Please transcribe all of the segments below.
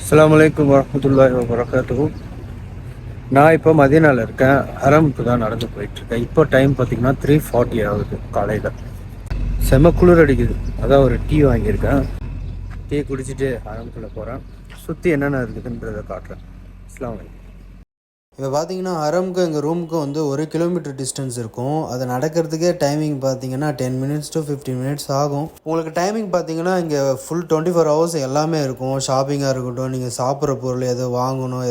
அஸ்ஸலாமு அலைக்கும் வரஹ்மத்துல்லாஹி வபரகாத்துஹு. நான் இப்போ மதீனாவில் இருக்கேன். ஹரமுக்கு தான் நடந்து போயிட்டுருக்கேன். இப்போ டைம் பார்த்தீங்கன்னா 3:40 ஆகுது காலையில். செம குளிர் அடிக்குது. அதான் ஒரு டீ வாங்கியிருக்கேன். டீ குடிச்சிட்டு ஹரமுக்குள்ளே போகிறேன். சுற்றி என்னென்ன இருக்குதுன்றதை காட்டுறேன். அஸ்ஸலாமு அலைக்கும். இப்போ பார்த்தீங்கன்னா ஹரமுக்கும் எங்கள் ரூமுக்கும் வந்து 1 கிலோமீட்டர் டிஸ்டன்ஸ் இருக்கும். அது நடக்கிறதுக்கே டைமிங் பார்த்தீங்கன்னா 10 மினிட்ஸ் to 15 மினிட்ஸ் ஆகும். உங்களுக்கு டைமிங் பார்த்தீங்கன்னா இங்கே ஃபுல் 24 ஹவர்ஸ் எல்லாமே இருக்கும். ஷாப்பிங்காக இருக்கட்டும், நீங்கள் சாப்பிட்ற பொருள் எதோ வாங்கணும்,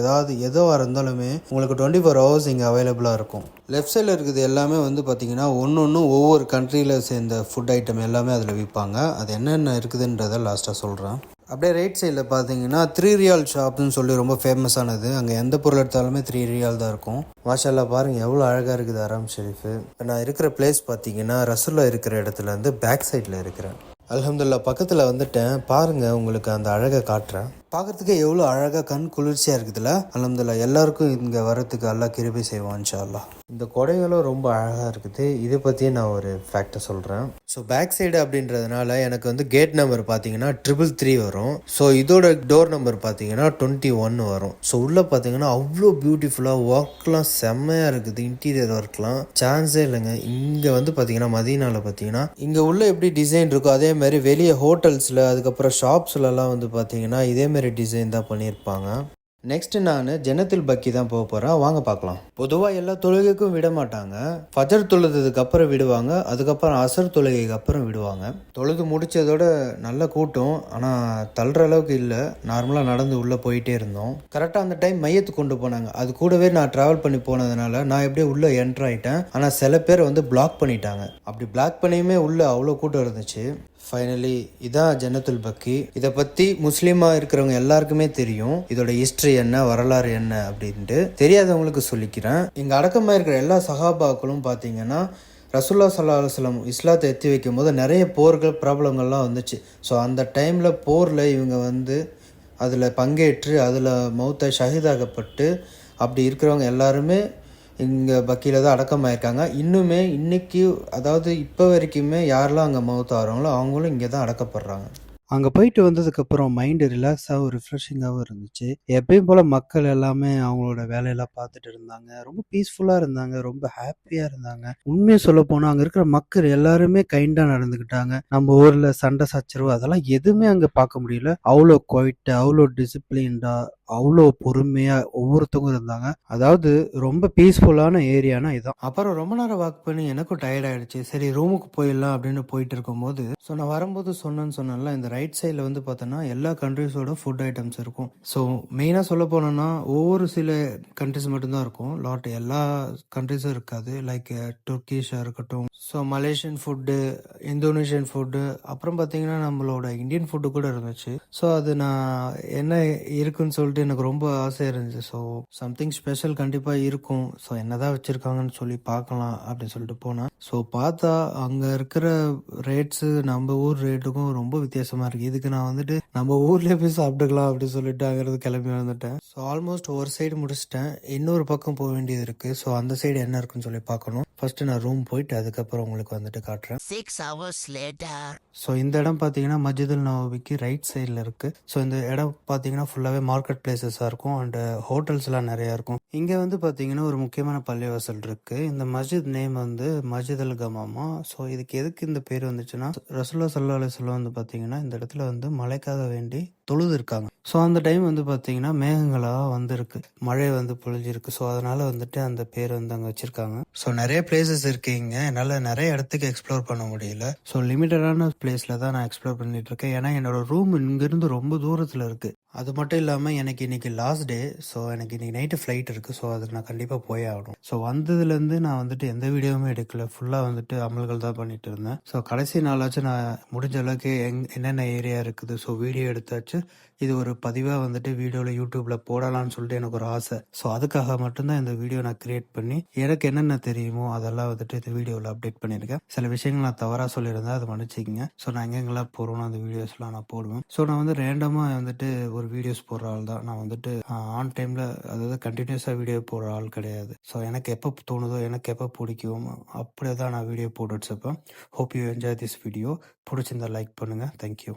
எதுவாக இருந்தாலுமே உங்களுக்கு 24 ஹவர்ஸ் இங்கே அவைலபிளாக இருக்கும். லெஃப்ட் சைடில் இருக்குது எல்லாமே வந்து பார்த்தீங்கன்னா ஒன்று ஒவ்வொரு கண்ட்ரியில் சேர்ந்த ஃபுட் ஐட்டம் எல்லாமே அதில் விற்பாங்க. அது என்னென்ன இருக்குதுன்றதை லாஸ்ட்டாக சொல்கிறேன். அப்படியே ரைட் சைடில் பார்த்தீங்கன்னா 3 ரியால் ஷாப்னு சொல்லி ரொம்ப ஃபேமஸானது. அங்கே எந்த பொருள் எடுத்தாலுமே 3 ரியால் தான் இருக்கும். மாஷால்லா பாருங்கள் எவ்வளோ அழகாக இருக்குது ஹரம் ஷெரீஃபு. இப்போ நான் இருக்கிற பிளேஸ் பார்த்தீங்கன்னா ரசூல்லா இருக்கிற இடத்துல வந்து பேக் சைடில் இருக்கிறேன். அல்ஹம்துலில்லாஹ் பக்கத்தில் வந்துட்டேன். பாருங்கள் உங்களுக்கு அந்த அழகை காட்டுறேன். பார்க்குறதுக்கே எவ்வளோ அழகாக கண் குளிர்ச்சியாக இருக்குதுல்ல. அல்ஹம்துலில்லாஹ் எல்லாருக்கும் இங்கே வரத்துக்கு அல்லாஹ் கிருபை செய்வான் இன்ஷா அல்லாஹ். இந்த கொடைகளும் ரொம்ப அழகாக இருக்குது. இதை பற்றியே நான் ஒரு ஃபேக்டை சொல்கிறேன். ஸோ பேக் சைடு அப்படின்றதுனால எனக்கு வந்து கேட் நம்பர் பார்த்தீங்கன்னா 333 வரும். ஸோ இதோட டோர் நம்பர் பார்த்தீங்கன்னா 21 வரும். ஸோ உள்ளே பார்த்தீங்கன்னா அவ்வளோ பியூட்டிஃபுல்லாக ஒர்க்லாம் செம்மையாக இருக்குது. இன்டீரியர் ஒர்க்லாம் சான்ஸே இல்லைங்க. இங்கே வந்து பார்த்தீங்கன்னா மதீனாவில் பார்த்தீங்கன்னா இங்கே உள்ள எப்படி டிசைன் இருக்கோ அதே மாதிரி வெளியே ஹோட்டல்ஸில் அதுக்கப்புறம் ஷாப்ஸ்லலாம் வந்து பார்த்தீங்கன்னா இதேமாரி டிசைன் தான் பண்ணியிருப்பாங்க. நெக்ஸ்ட் நான் ஜன்னத்துல் பக்கி தான் போக போகிறேன். வாங்க பார்க்கலாம். பொதுவாக எல்லா தொழுகைக்கும் விட மாட்டாங்க. ஃபஜர் தொழுதுக்கு அப்புறம் விடுவாங்க, அதுக்கப்புறம் அசர் தொழுகைக்கு அப்புறம் விடுவாங்க. தொழுது முடித்ததோட நல்ல கூட்டம், ஆனால் தள்ளுற அளவுக்கு இல்லை. நார்மலாக நடந்து உள்ளே போயிட்டே இருந்தோம். கரெக்டாக அந்த டைம் மையத்துக்கு கொண்டு போனாங்க. அது கூடவே நான் ட்ராவல் பண்ணி போனதுனால நான் எப்படியே உள்ளே என்ட்ரு ஆகிட்டேன். ஆனால் சில பேர் வந்து பிளாக் பண்ணிட்டாங்க. அப்படி பிளாக் பண்ணியுமே உள்ளே அவ்வளோ கூட்டம் இருந்துச்சு. ஃபைனலி இதான் ஜன்னத்துல் பக்கி. இதை பற்றி முஸ்லீமாக இருக்கிறவங்க எல்லாருக்குமே தெரியும். இதோட ஹிஸ்ட்ரி என்ன, வரலாறு என்ன அப்படின்ட்டு. தெரியாதவங்களுக்கு சொல்லிக்கிறேன். இங்கே அடக்கமாக இருக்கிற எல்லா சஹாபாக்களும் பார்த்தீங்கன்னா ரசூலுல்லாஹ் ஸல்லல்லாஹு அலைஹி வஸல்லம் இஸ்லாத்தை எத்தி வைக்கும் போது நிறைய போர்கள் ப்ராப்ளங்கள்லாம் வந்துச்சு. ஸோ அந்த டைமில் போரில் இவங்க வந்து அதில் பங்கேற்று அதில் மௌத்தை ஷஹீதாகப்பட்டு அப்படி இருக்கிறவங்க எல்லாருமே இங்கே பக்கியில் தான் அடக்கமாயிருக்காங்க. இன்னுமே இன்றைக்கி அதாவது இப்போ வரைக்குமே யாரெல்லாம் அங்கே மௌத் ஆகிறாங்களோ அவங்களும் இங்கே தான் அடக்கப்படுறாங்க. அங்கே போயிட்டு வந்ததுக்கப்புறம் மைண்டு ரிலாக்ஸாகவும் ரிஃப்ரெஷிங்காகவும் இருந்துச்சு. எப்பயும் போல் மக்கள் எல்லாமே அவங்களோட வேலையெல்லாம் பார்த்துட்டு இருந்தாங்க. ரொம்ப பீஸ்ஃபுல்லாக இருந்தாங்க, ரொம்ப ஹாப்பியாக இருந்தாங்க. உண்மையை சொல்ல போனால் அங்கே இருக்கிற மக்கள் எல்லாருமே கைண்டாக நடந்துக்கிட்டாங்க. நம்ம ஊரில் சண்டை சச்சரவு அதெல்லாம் எதுவுமே அங்கே பார்க்க முடியல. அவ்வளோ குவைட்டாக, அவ்வளோ டிசிப்ளின்டாக, அவ்வளோ பொறுமையாக ஒவ்வொருத்தவங்க இருந்தாங்க. அதாவது ரொம்ப பீஸ்ஃபுல்லான ஏரியானா இதுதான். அப்புறம் ரொம்ப நேரம் வாக் பண்ணி எனக்கும் டயர்ட் ஆகிடுச்சு. சரி ரூமுக்கு போயிடலாம் அப்படின்னு போயிட்டு இருக்கும்போது நான் வரும்போது சொன்னேன்ல, இந்த ரைட் சைடில் வந்து பார்த்தோன்னா எல்லா கண்ட்ரிஸோட ஃபுட் ஐட்டம்ஸ் இருக்கும். ஸோ மெயினாக சொல்ல போனோன்னா ஒவ்வொரு சில கண்ட்ரிஸ் மட்டும்தான் இருக்கும். எல்லா கண்ட்ரிஸும் இருக்காது. லைக் துர்க்கிஷாக இருக்கட்டும், so Malaysian food, Indonesian food, அப்புறம் பார்த்தீங்கன்னா நம்மளோட இந்தியன் ஃபுட்டு கூட இருந்துச்சு. ஸோ அது நான் என்ன இருக்குன்னு சொல்லிட்டு எனக்கு ரொம்ப ஆசையாக இருந்துச்சு. ஸோ சம்திங் ஸ்பெஷல் கண்டிப்பாக இருக்கும். ஸோ என்னதான் வச்சுருக்காங்கன்னு சொல்லி பார்க்கலாம் அப்படின்னு சொல்லிட்டு போனேன். ஸோ பார்த்தா அங்கே இருக்கிற ரேட்ஸு நம்ம ஊர் ரேட்டுக்கும் ரொம்ப வித்தியாசமாக இருக்குது. இதுக்கு நான் வந்துட்டு நம்ம ஊர்லேயே போய் சாப்பிட்டுக்கலாம் அப்படின்னு சொல்லிட்டு அங்கிறது கிளம்பி வந்துட்டேன். ஸோ ஆல்மோஸ்ட் ஒரு சைடு முடிச்சிட்டேன். இன்னொரு பக்கம் போக வேண்டியது இருக்குது. ஸோ அந்த சைடு என்ன இருக்குன்னு சொல்லி பார்க்கணும். ஃபர்ஸ்ட் நான் ரூம் போயிட்டு அதுக்கப்புறம் உங்களுக்கு வந்துட்டு காட்டுறேன். 6 hours later. ஸோ இந்த இடம் பார்த்தீங்கன்னா மஸ்ஜிதுல் நபவிக்கு ரைட் சைடில் இருக்குது. ஸோ இந்த இடம் பார்த்தீங்கன்னா ஃபுல்லாகவே மார்க்கெட் பிளேசஸாக இருக்கும் அண்ட் ஹோட்டல்ஸ்லாம் நிறையா இருக்கும். இங்கே வந்து பார்த்தீங்கன்னா ஒரு முக்கியமான பள்ளிவாசல் இருக்குது. இந்த மஸ்ஜித் நேம் வந்து மஸ்ஜித் அல் கமாமா. ஸோ இதுக்கு எதுக்கு இந்த பேர் வந்துச்சுன்னா ரசூலுல்லாஹ் ஸல்லல்லாஹு அலைஹி வஸல்லம் வந்து பார்த்தீங்கன்னா இந்த இடத்துல வந்து மழைக்காக வேண்டி தொழுது இருக்காங்க. ஸோ அந்த டைம் வந்து பார்த்தீங்கன்னா மேகங்களாக வந்திருக்கு, மழை வந்து பொழிஞ்சிருக்கு. ஸோ அதனால வந்துட்டு அந்த பேர் வந்து அங்கே வச்சிருக்காங்க. ஸோ நிறைய பிளேசஸ் இருக்கு இங்கே. என்னால் நிறைய இடத்துக்கு எக்ஸ்ப்ளோர் பண்ண முடியல. ஸோ லிமிட்டடான பிளேஸில் தான் நான் எக்ஸ்ப்ளோர் பண்ணிட்டு இருக்கேன். ஏன்னா என்னோட ரூம் இங்கேருந்து ரொம்ப தூரத்தில் இருக்குது. அது மட்டும் இல்லாமல் எனக்கு இன்னைக்கு லாஸ்ட் டே. ஸோ எனக்கு இன்னைக்கு நைட்டு ஃப்ளைட் இருக்குது. ஸோ அதுக்கு நான் கண்டிப்பாக போயே ஆகணும். ஸோ வந்ததுலேருந்து நான் வந்துட்டு எந்த வீடியோவுமே எடுக்கல. ஃபுல்லாக வந்துட்டு அமல்கள் தான் பண்ணிட்டு இருந்தேன். ஸோ கடைசி நாளாச்சும் நான் முடிஞ்ச அளவுக்கு என்னென்ன ஏரியா இருக்குது ஸோ வீடியோ எடுத்தாச்சு. இது ஒரு பதிவாக வந்துட்டு வீடியோவில் யூடியூப்பில் போடலான்னு சொல்லிட்டு எனக்கு ஒரு ஆசை. ஸோ அதுக்காக மட்டும்தான் இந்த வீடியோ நான் கிரியேட் பண்ணி எனக்கு என்னென்ன தெரியுமோ அதெல்லாம் வந்துட்டு இந்த வீடியோவில் அப்டேட் பண்ணியிருக்கேன். சில விஷயங்கள் நான் தவறாக சொல்லியிருந்தேன், அதை மன்னிச்சிக்கங்க. ஸோ நான் எங்கெங்கெல்லாம் போகிறோன்னு அந்த வீடியோஸ்லாம் நான் போடுவேன். ஸோ நான் வந்து ரேண்டமாக வந்துட்டு ஒரு வீடியோஸ் போடுற ஆள் தான். நான் வந்துட்டு ஆன் டைமில் அதாவது கண்டினியூஸாக வீடியோ போடுற ஆள் கிடையாது. ஸோ எனக்கு எப்போ தோணுதோ, எனக்கு எப்போ பிடிக்கும் அப்படியே தான் நான் வீடியோ போட்டுட்ருப்பேன். Hope you enjoy this video. பிடிச்சிருந்தா லைக் பண்ணுங்கள். தேங்க்யூ.